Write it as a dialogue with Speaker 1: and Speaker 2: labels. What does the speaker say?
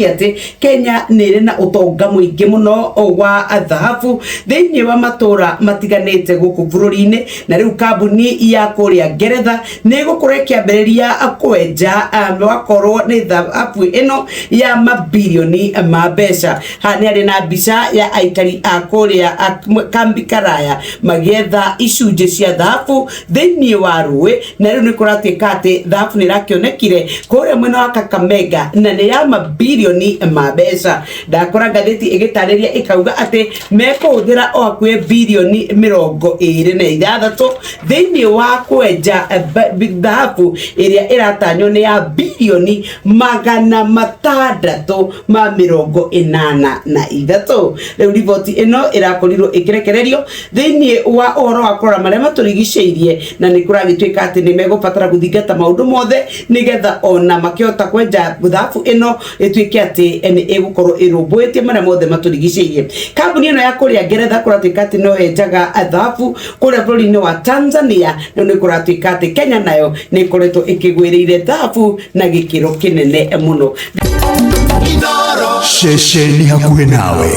Speaker 1: ati Kenya nire na utonga muingi muno wa thahabu thiini wa matura matiganite guku bururi-ini na riu kambuni ya kuria Ngeretha ni gukorwo ikiambiriria kwenja wakorwo ni thahabu ino ya mabilioni ma mbeca. Hani ari na mbica ya aikari a kuria kambi Karaya magietha icunji cia thahabu thiini wa rui na riu ni kuratuika ati thahabu ni rakionekire kuria mwena wa Kakamega na ni ya mabilioni ma mbeca. Ndakora ngatheti igitariria ikauga ati mekuhuthira o akwe bilioni 26 thiini wa kwenja thahabu iria iratanyo ni ya bilioni 683. Riu riboti ino irakorirwo ikirekererio thiini wa uhoro wa kurora maria maturigiceirie na ni kuragituika ati ni megubatara guthingata maundu mothe nigetha ona makihota kwenja thahabu ino ituike ati ni igukorwo irumbuitie maria mothe maturigiceirie. Kambuni ino ya kuria Ngeretha kuratuika ati no enjaga thahabu kuria bururi-ini wa Tanzania na ni kuratuika ati Kenya nayo ni ikoretwo ikigwiriire thahabu na gikiro kinene muno.
Speaker 2: Shesheni hakuhe nawe.